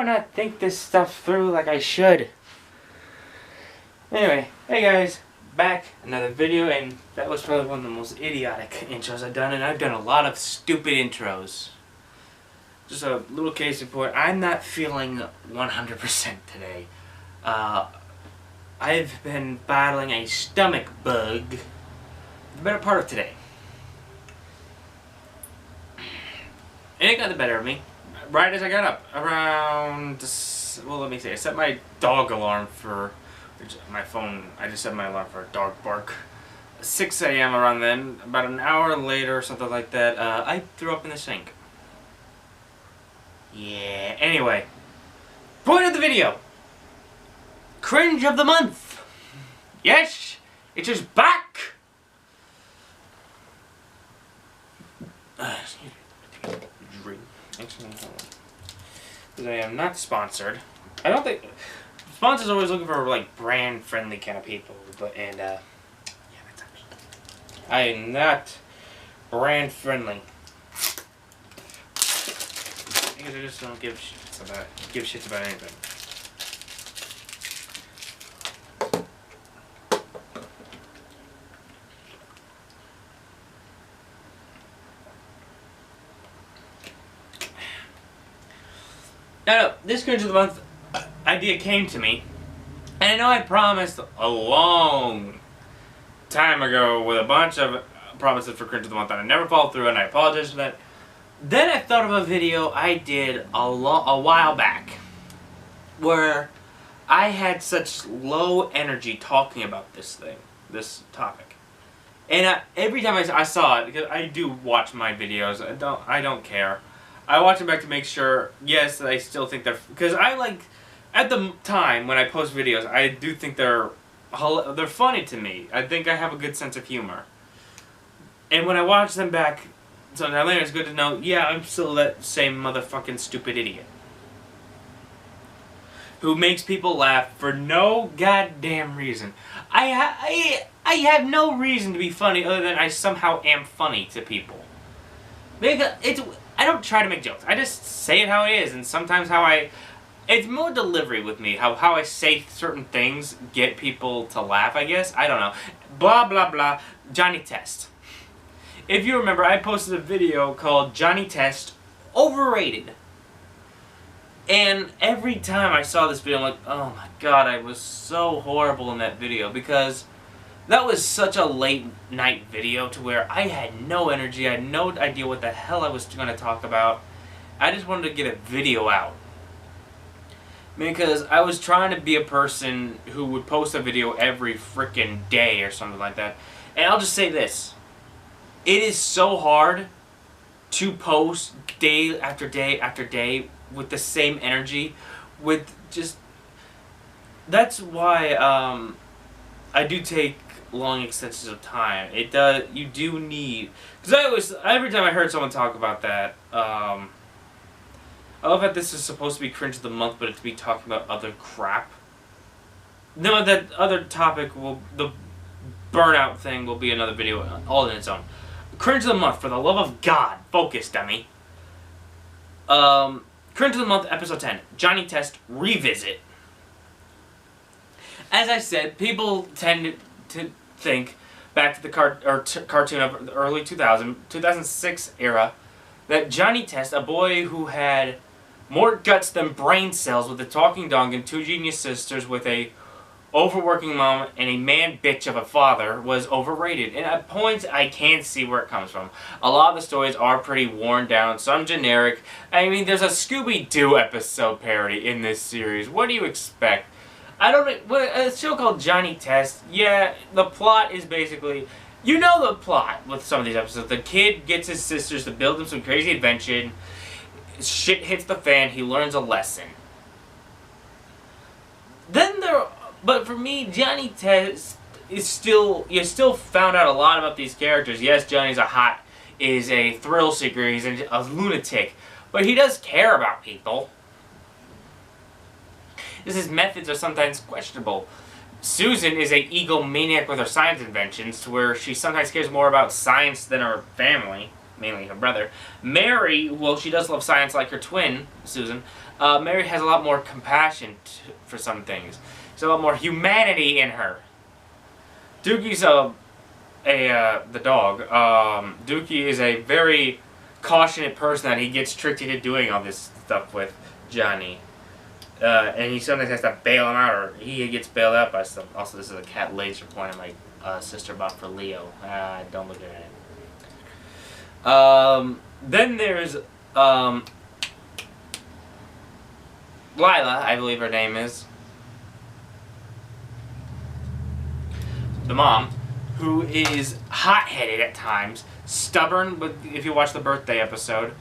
not think this stuff through like I should? Anyway, hey guys, back, another video, and that was probably one of the most idiotic intros I've done, and I've done a lot of stupid intros. Just a little case report, I'm not feeling 100% today. I've been battling a stomach bug the better part of today. And it got the better of me. Right as I got up, around, well, let me see, I set my dog alarm for my phone. I just set my alarm for a dog bark. 6 a.m. around then. About an hour later or something like that, I threw up in the sink. Yeah, anyway. Point of the video. Cringe of the month. Yes, it is back. Excuse me. Drink. Actually, hold on. Because I am not sponsored. I don't think sponsors are always looking for like brand friendly kind of people, but yeah, that's not me. I am not brand friendly. Because I just don't give shits about anything. Now, this Cringe of the Month idea came to me, and I know I promised a long time ago with a bunch of promises for Cringe of the Month that I never followed through, and I apologize for that. Then I thought of a video I did a while back, where I had such low energy talking about this topic. And every time I saw it, because I do watch my videos, I don't care. I watch them back to make sure, yes, I still think they're, because I like, at the time when I post videos, I do think they're funny to me. I think I have a good sense of humor. And when I watch them back sometime later, it's good to know, yeah, I'm still that same motherfucking stupid idiot who makes people laugh for no goddamn reason. I have no reason to be funny other than I somehow am funny to people. Because I don't try to make jokes. I just say it how it is, and sometimes it's more delivery with me. How I say certain things get people to laugh, I guess. I don't know. Blah, blah, blah. Johnny Test. If you remember, I posted a video called Johnny Test Overrated. And every time I saw this video, I'm like, oh my god, I was so horrible in that video, because that was such a late night video to where I had no energy, I had no idea what the hell I was going to talk about. I just wanted to get a video out. Because I was trying to be a person who would post a video every frickin' day or something like that. And I'll just say this. It is so hard to post day after day after day with the same energy. That's why I do take long extensions of time. You do need, because every time I heard someone talk about that, I love that this is supposed to be Cringe of the Month, but it's be talking about other crap. No, that other topic the burnout thing will be another video all in its own. Cringe of the Month, for the love of God, focus, dummy. Cringe of the Month, episode 10, Johnny Test Revisit. As I said, people tend to think back to the cartoon of the early 2006 era, that Johnny Test, a boy who had more guts than brain cells with a talking dog and two genius sisters with a overworking mom and a man bitch of a father, was overrated. And at points, I can see where it comes from. A lot of the stories are pretty worn down, some generic. I mean, there's a Scooby-Doo episode parody in this series. What do you expect? A show called Johnny Test, yeah, the plot is basically, you know the plot with some of these episodes. The kid gets his sisters to build him some crazy invention, shit hits the fan, he learns a lesson. But for me, Johnny Test is you still found out a lot about these characters. Yes, Johnny's a thrill seeker, he's a lunatic, but he does care about people. His methods are sometimes questionable. Susan is a egomaniac with her science inventions, to where she sometimes cares more about science than her family. mainly her brother. Mary, well, she does love science like her twin, Susan. Mary has a lot more compassion for some things. There's a lot more humanity in her. Dookie's the dog. Dookie is a very cautionate person that he gets tricked into doing all this stuff with Johnny. And he sometimes has to bail him out, or he gets bailed out by some. Also, this is a cat laser pointing my sister bought for Leo. Don't look at it. Then there's Lila, I believe her name is. The mom, who is hot-headed at times, stubborn, but if you watch the birthday episode.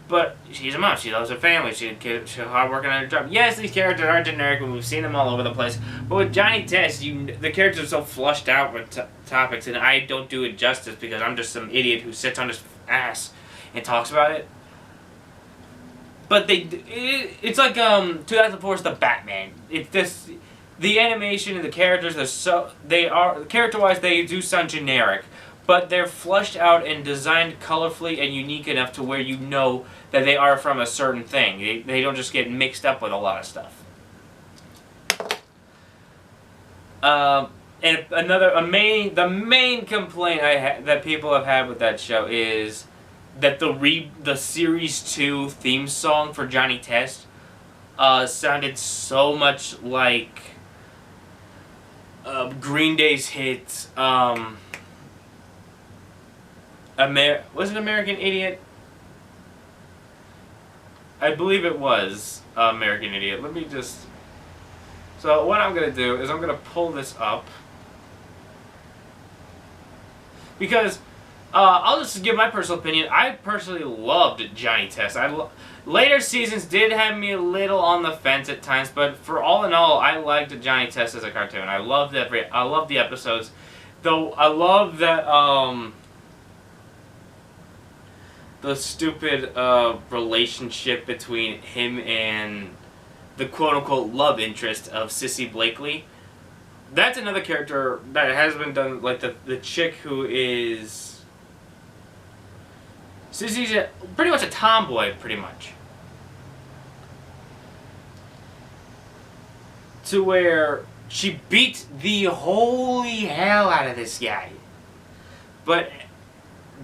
But she's a mom. She loves her family. She's hard working on her job. Yes, these characters are generic, and we've seen them all over the place. But with Johnny Test, the characters are so flushed out with topics, and I don't do it justice because I'm just some idiot who sits on his ass and talks about it. But it's like 2004's The Batman. It's this. The animation and the characters character-wise they do sound generic, but they're flushed out and designed colorfully and unique enough to where you know that they are from a certain thing. They don't just get mixed up with a lot of stuff. And the main complaint that people have had with that show is that the series 2 theme song for Johnny Test sounded so much like Green Day's hit, was it American Idiot? I believe it was American Idiot. Let me just... So what I'm going to do is I'm going to pull this up. Because, I'll just give my personal opinion. I personally loved Johnny Test. Later seasons did have me a little on the fence at times, but for all in all, I liked Johnny Test as a cartoon. I loved the episodes, though. I love that the stupid relationship between him and the quote-unquote love interest of Sissy Blakely. That's another character that has been done, like the chick who is... Sissy's pretty much a tomboy, pretty much. To where she beat the holy hell out of this guy. But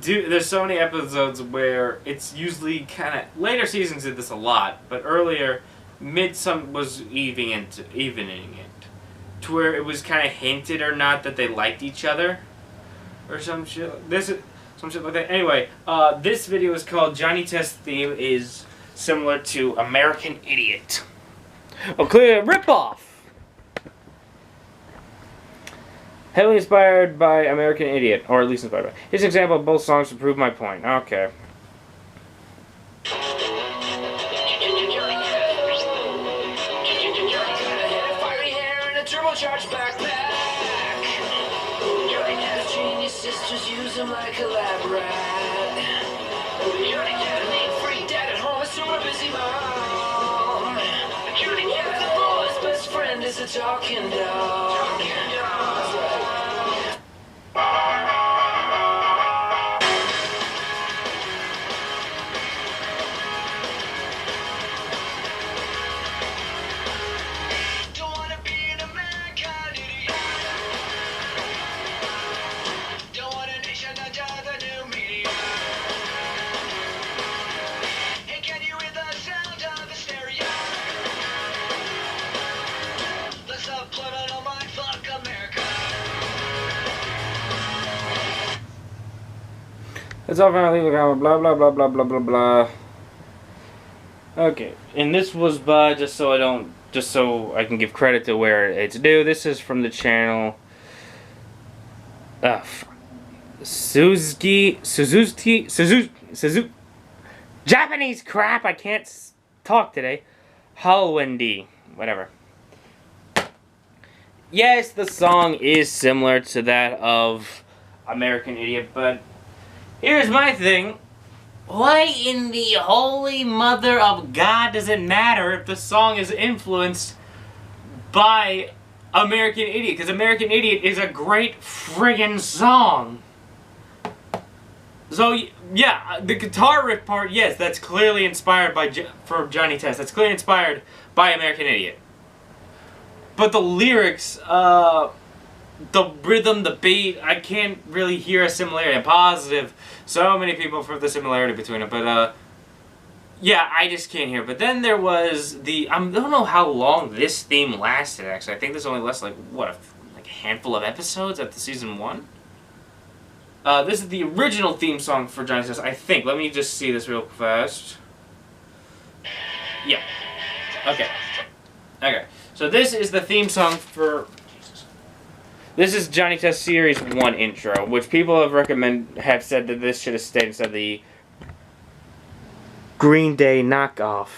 there's so many episodes where it's usually kind of... Later seasons did this a lot, but earlier, Midsummer was evening it. To where it was kind of hinted or not that they liked each other. Or some shit. Some shit like that. Anyway, this video is called Johnny Test Theme is similar to American Idiot. Oh, clear Ripoff! Heavily inspired by American Idiot, or at least inspired by. Here's an example of both songs to prove my point. Okay. Use him like a lab rat. Johnny Cat, lean free, dad at home, a super busy mom. Johnny Cat, the boy's best friend is a talking dog. It's all fine, leave a comment, blah blah blah blah blah blah blah. Okay, and this was by just so I can give credit to where it's due. This is from the channel Suzuki Japanese crap. I can't talk today. Halwendy, whatever. Yes, the song is similar to that of American Idiot, but here's my thing. Why in the holy mother of God does it matter if the song is influenced by American Idiot? Because American Idiot is a great friggin' song. So, yeah, the guitar riff part, yes, that's clearly inspired by from Johnny Test. That's clearly inspired by American Idiot. But the lyrics, the rhythm, the beat, I can't really hear a similarity. I'm positive so many people for the similarity between it, but yeah, I just can't hear. But then there was the, I don't know how long this theme lasted, actually. I think this only lasted, like, what, like a handful of episodes after season 1? This is the original theme song for Johnny Test, I think. Let me just see this real fast. Yeah. Okay. Okay. So this is the theme song for... This is Johnny Test Series 1 intro, which people have said that this should have stayed instead of the Green Day knockoff.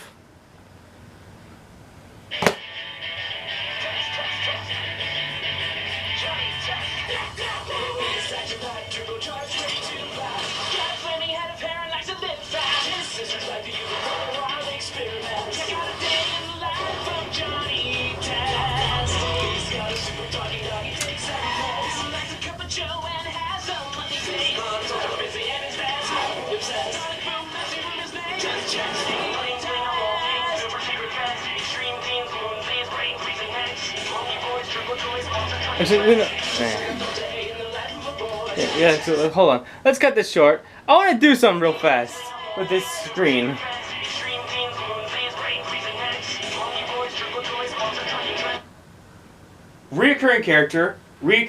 Actually, yeah, so, hold on. Let's cut this short. I want to do something real fast with this screen. Reoccurring character, brain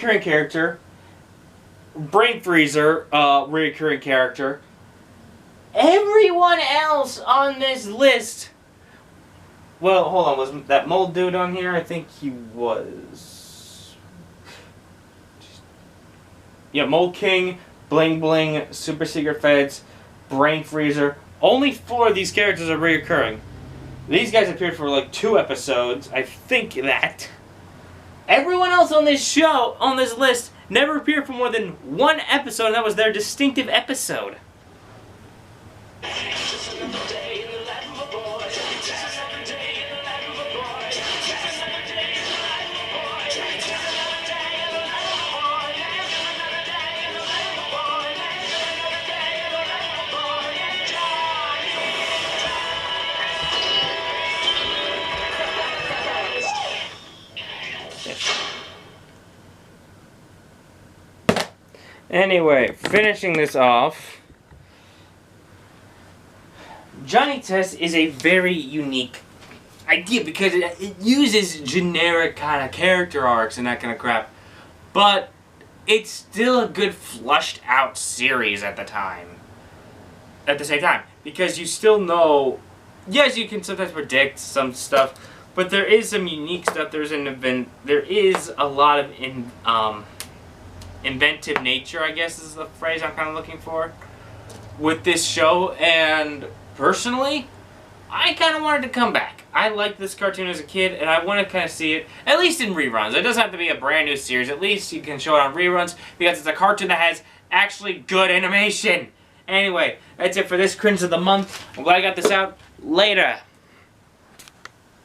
freezer, reoccurring character. Everyone else on this list. Well, hold on. Was that mold dude on here? I think he was. Yeah, Mold King, Bling Bling, Super Secret Feds, Brain Freezer. Only 4 of these characters are reoccurring. These guys appeared for like 2 episodes. I think that. Everyone else on this show, on this list, never appeared for more than 1 episode, and that was their distinctive episode. Anyway, finishing this off, Johnny Test is a very unique idea because it uses generic kind of character arcs and that kind of crap, but it's still a good flushed out series at the same time, because you still know, yes, you can sometimes predict some stuff, but there is some unique stuff. There is a lot of inventive nature, I guess is the phrase I'm kind of looking for, with this show, and personally, I kind of wanted to come back. I liked this cartoon as a kid, and I want to kind of see it, at least in reruns. It doesn't have to be a brand new series. At least you can show it on reruns, because it's a cartoon that has actually good animation. Anyway, that's it for this Cringe of the Month. I'm glad I got this out. Later.